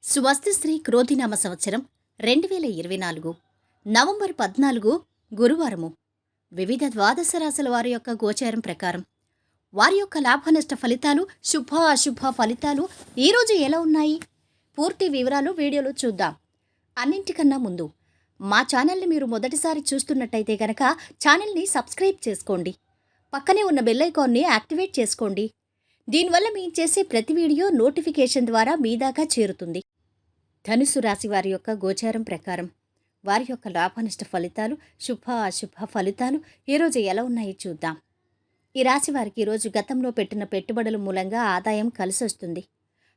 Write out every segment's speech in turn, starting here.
స్వస్తిశ్రీ క్రోధినామ సంవత్సరం 2024 నవంబర్ 14 గురువారము. వివిధ ద్వాదశ రాశుల వారి యొక్క గోచారం ప్రకారం వారి యొక్క లాభనష్ట ఫలితాలు, శుభ అశుభ ఫలితాలు ఈరోజు ఎలా ఉన్నాయి? పూర్తి వివరాలు వీడియోలో చూద్దాం. అన్నింటికన్నా ముందు మా ఛానల్ని మీరు మొదటిసారి చూస్తున్నట్టయితే కనుక ఛానల్ని సబ్స్క్రైబ్ చేసుకోండి. పక్కనే ఉన్న బెల్ ఐకాన్ని యాక్టివేట్ చేసుకోండి. దీనివల్ల మేము చేసే ప్రతి వీడియో నోటిఫికేషన్ ద్వారా మీ దాకా చేరుతుంది. ధనుసు రాశి వారి యొక్క గోచారం ప్రకారం వారి యొక్క లాభనష్ట ఫలితాలు, శుభ అశుభ ఫలితాలు ఈరోజు ఎలా ఉన్నాయో చూద్దాం. ఈ రాశి వారికి ఈరోజు గతంలో పెట్టిన పెట్టుబడుల మూలంగా ఆదాయం కలిసొస్తుంది.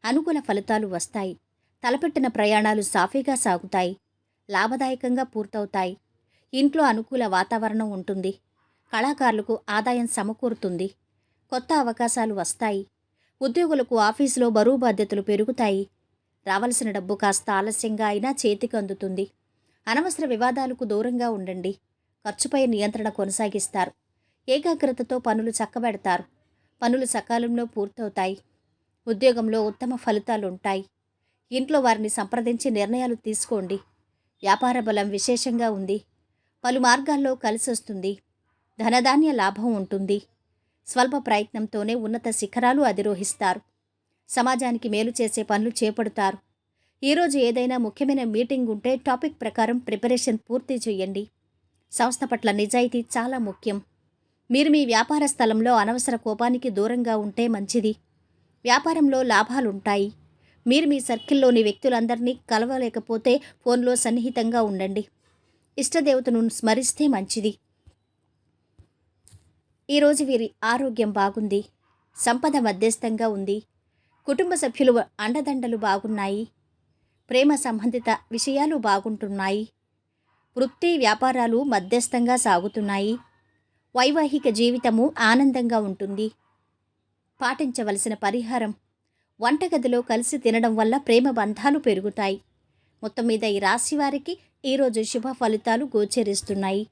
అనుకూల ఫలితాలు వస్తాయి. తలపెట్టిన ప్రయాణాలు సాఫీగా సాగుతాయి. లాభదాయకంగా పూర్తవుతాయి. ఇంట్లో అనుకూల వాతావరణం ఉంటుంది. కళాకారులకు ఆదాయం సమకూరుతుంది. కొత్త అవకాశాలు వస్తాయి. ఉద్యోగులకు ఆఫీసులో బరువు బాధ్యతలు పెరుగుతాయి. రావలసిన డబ్బు కాస్త ఆలస్యంగా అయినా చేతికి అందుతుంది. అనవసర వివాదాలకు దూరంగా ఉండండి. ఖర్చుపై నియంత్రణ కొనసాగిస్తారు. ఏకాగ్రతతో పనులు చక్కబెడతారు. పనులు సకాలంలో పూర్తవుతాయి. ఉద్యోగంలో ఉత్తమ ఫలితాలుంటాయి. ఇంట్లో వారిని సంప్రదించి నిర్ణయాలు తీసుకోండి. వ్యాపార బలం విశేషంగా ఉంది. పలు మార్గాల్లో కలిసొస్తుంది. ధనధాన్య లాభం ఉంటుంది. స్వల్ప ప్రయత్నంతోనే ఉన్నత శిఖరాలు అధిరోహిస్తారు. సమాజానికి మేలు చేసే పనులు చేపడతారు. ఈరోజు ఏదైనా ముఖ్యమైన మీటింగ్ ఉంటే టాపిక్ ప్రకారం ప్రిపరేషన్ పూర్తి చేయండి. సంస్థ పట్ల నిజాయితీ చాలా ముఖ్యం. మీరు మీ వ్యాపార స్థలంలో అనవసర కోపానికి దూరంగా ఉంటే మంచిది. వ్యాపారంలో లాభాలుంటాయి. మీరు మీ సర్కిల్లోని వ్యక్తులందరినీ కలవలేకపోతే ఫోన్లో సన్నిహితంగా ఉండండి. ఇష్టదేవతను స్మరిస్తే మంచిది. ఈరోజు వీరి ఆరోగ్యం బాగుంది. సంపద మధ్యస్థంగా ఉంది. కుటుంబ సభ్యులు అండదండలు బాగున్నాయి. ప్రేమ సంబంధిత విషయాలు బాగుంటున్నాయి. వృత్తి వ్యాపారాలు మధ్యస్థంగా సాగుతున్నాయి. వైవాహిక జీవితము ఆనందంగా ఉంటుంది. పాటించవలసిన పరిహారం: వంటగదిలో కలిసి తినడం వల్ల ప్రేమ బంధాలు పెరుగుతాయి. మొత్తం మీద ఈ రాశి వారికి ఈరోజు శుభ ఫలితాలు గోచరిస్తున్నాయి.